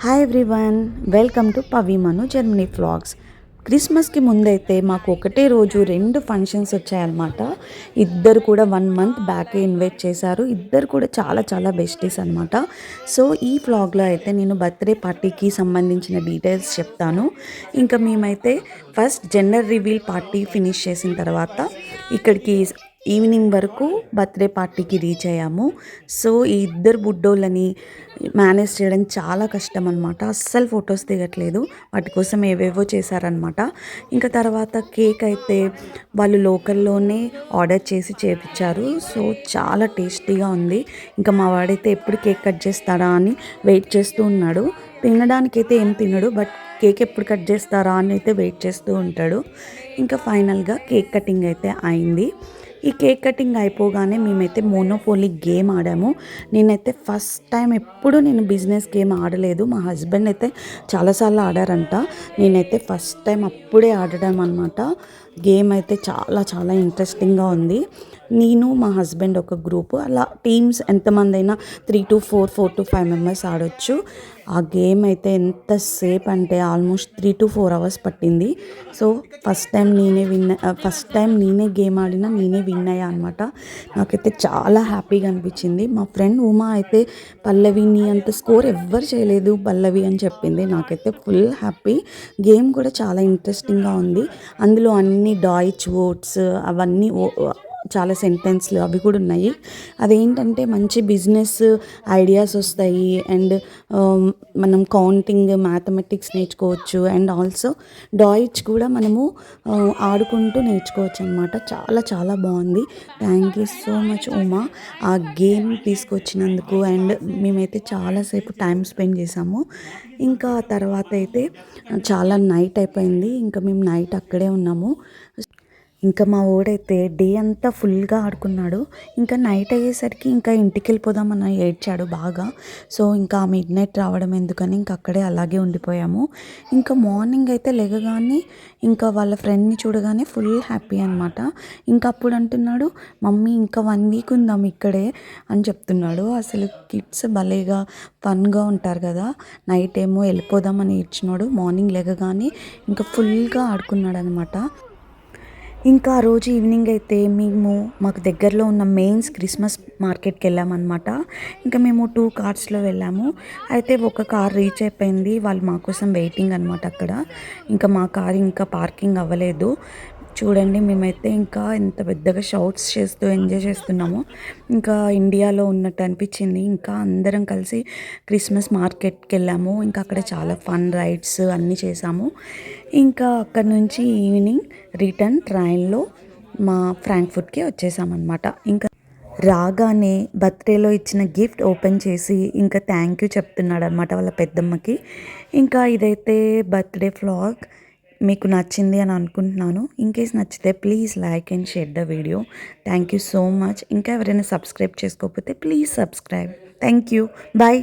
Hi everyone, welcome to పవిమను Germany vlogs. క్రిస్మస్కి ముందైతే మాకు ఒకటే రోజు 2 ఫంక్షన్స్ వచ్చాయన్నమాట. ఇద్దరు కూడా 1 మంత్ బ్యాకే ఇన్వైట్ చేశారు. ఇద్దరు కూడా చాలా చాలా బెస్టీస్ అనమాట. సో ఈ వ్లాగ్లో అయితే నేను బర్త్డే పార్టీకి సంబంధించిన డీటెయిల్స్ చెప్తాను. ఇంకా మేమైతే first gender reveal party finish చేసిన తర్వాత ఇక్కడికి ఈవినింగ్ వరకు బర్త్డే పార్టీకి రీచ్ అయ్యాము. సో ఈ ఇద్దరు బుడ్డోళ్ళని మేనేజ్ చేయడం చాలా కష్టం అనమాట. అస్సలు ఫొటోస్ దిగట్లేదు. వాటి కోసం ఏవేవో చేశారనమాట. ఇంకా తర్వాత కేక్ అయితే వాళ్ళు లోకల్లోనే ఆర్డర్ చేసి చేపించారు. సో చాలా టేస్టీగా ఉంది. ఇంకా మా వాడైతే ఎప్పుడు కేక్ కట్ చేస్తాడా అని వెయిట్ చేస్తూ ఉన్నాడు. తినడానికైతే ఏం తినడు, బట్ కేక్ ఎప్పుడు కట్ చేస్తారా అని అయితే వెయిట్ చేస్తూ ఉంటాడు. ఇంకా ఫైనల్గా కేక్ కటింగ్ అయితే అయింది. ఈ కేక్ కటింగ్ అయిపోగానే మేమైతే మోనోపోలీ గేమ్ ఆడాము. నేనైతే ఫస్ట్ టైం ఎప్పుడు నేను బిజినెస్ గేమ్ ఆడలేదు. మా హస్బెండ్ అయితే చాలాసార్లు ఆడారంట. నేనైతే ఫస్ట్ టైం అప్పుడే ఆడడం అనమాట. గేమ్ అయితే చాలా చాలా ఇంట్రెస్టింగ్గా ఉంది. నేను మా హస్బెండ్ ఒక గ్రూపు, అలా టీమ్స్ ఎంతమంది అయినా 3 to 4, 4 to 5 మెంబర్స్ ఆడొచ్చు. ఆ గేమ్ అయితే ఎంతసేపు అంటే ఆల్మోస్ట్ 3 to 4 అవర్స్ పట్టింది. సో ఫస్ట్ టైం నేనే గేమ్ ఆడినా, నేనే విన్ అయ్యా అనమాట. నాకైతే చాలా హ్యాపీగా అనిపించింది. మా ఫ్రెండ్ ఉమా అయితే పల్లవిని అంత స్కోర్ ఎవ్వరు చేయలేదు, పల్లవి అని చెప్పింది. నాకైతే ఫుల్ హ్యాపీ. గేమ్ కూడా చాలా ఇంట్రెస్టింగ్గా ఉంది. అందులో అన్ని డాయిచ్ వర్డ్స్ అవన్నీ చాలా సెంటెన్స్లు అవి కూడా ఉన్నాయి. అదేంటంటే మంచి బిజినెస్ ఐడియాస్ వస్తాయి. అండ్ మనం కౌంటింగ్, మ్యాథమెటిక్స్ నేర్చుకోవచ్చు. అండ్ ఆల్సో డాయిచ్ కూడా మనము ఆడుకుంటూ నేర్చుకోవచ్చు అనమాట. చాలా చాలా బాగుంది. Thank you so much Uma ఆ గేమ్ తీసుకొచ్చినందుకు. అండ్ మేమైతే చాలాసేపు టైం స్పెండ్ చేసాము. ఇంకా తర్వాత అయితే చాలా నైట్ అయిపోయింది. ఇంకా మేము నైట్ అక్కడే ఉన్నాము. ఇంకా మా ఓడైతే డే అంతా ఫుల్గా ఆడుకున్నాడు. ఇంకా నైట్ అయ్యేసరికి ఇంకా ఇంటికి వెళ్ళిపోదామని ఏడ్చాడు బాగా. సో ఇంకా మిడ్ నైట్ రావడం ఎందుకని ఇంకా అక్కడే అలాగే ఉండిపోయాము. ఇంకా మార్నింగ్ అయితే లెగగానే ఇంకా వాళ్ళ ఫ్రెండ్ని చూడగానే ఫుల్ హ్యాపీ అనమాట. ఇంకా అప్పుడు అంటున్నాడు, మమ్మీ ఇంకా 1 వీక్ ఉందాం ఇక్కడే అని చెప్తున్నాడు. అసలు కిడ్స్ భలేగా ఫన్గా ఉంటారు కదా. నైట్ ఏమో వెళ్ళిపోదామని ఏడ్చినాడు. మార్నింగ్ లెగగానే ఇంకా ఫుల్గా ఆడుకున్నాడు అనమాట. ఇంకా ఆ రోజు ఈవినింగ్ అయితే మాకు దగ్గరలో ఉన్న మెయిన్స్ క్రిస్మస్ మార్కెట్కి వెళ్ళామన్నమాట. ఇంకా మేము 2 కార్స్లో వెళ్ళాము. అయితే ఒక కార్ రీచ్ అయిపోయింది. వాళ్ళు మా కోసం వెయిటింగ్ అనమాట అక్కడ. ఇంకా మా కార్ ఇంకా పార్కింగ్ అవ్వలేదు. చూడండి, మేమైతే ఇంకా ఎంత పెద్దగా షౌట్స్ చేస్తూ ఎంజాయ్ చేస్తున్నాము. ఇంకా ఇండియాలో ఉన్నట్టు అనిపించింది. ఇంకా అందరం కలిసి క్రిస్మస్ మార్కెట్కి వెళ్ళాము. ఇంకా అక్కడ చాలా ఫన్ రైడ్స్ అన్నీ చేసాము. ఇంకా అక్కడ నుంచి ఈవినింగ్ రిటర్న్ ట్రైన్లో మా ఫ్రాంక్ఫర్ట్కి వచ్చేసామన్నమాట. ఇంకా రాగానే బర్త్డేలో ఇచ్చిన గిఫ్ట్ ఓపెన్ చేసి ఇంకా థ్యాంక్ యూ చెప్తున్నాడు అనమాట వాళ్ళ పెద్దమ్మకి. ఇంకా ఇదైతే బర్త్డే వ్లాగ్ మీకు నచ్చింది అని అనుకుంటున్నాను. ఇన్కేస్ నచ్చితే please like and share the video. Thank you so much. ఇంకా ఎవరైనా సబ్స్క్రైబ్ చేసుకోకపోతే please subscribe. Thank you. Bye.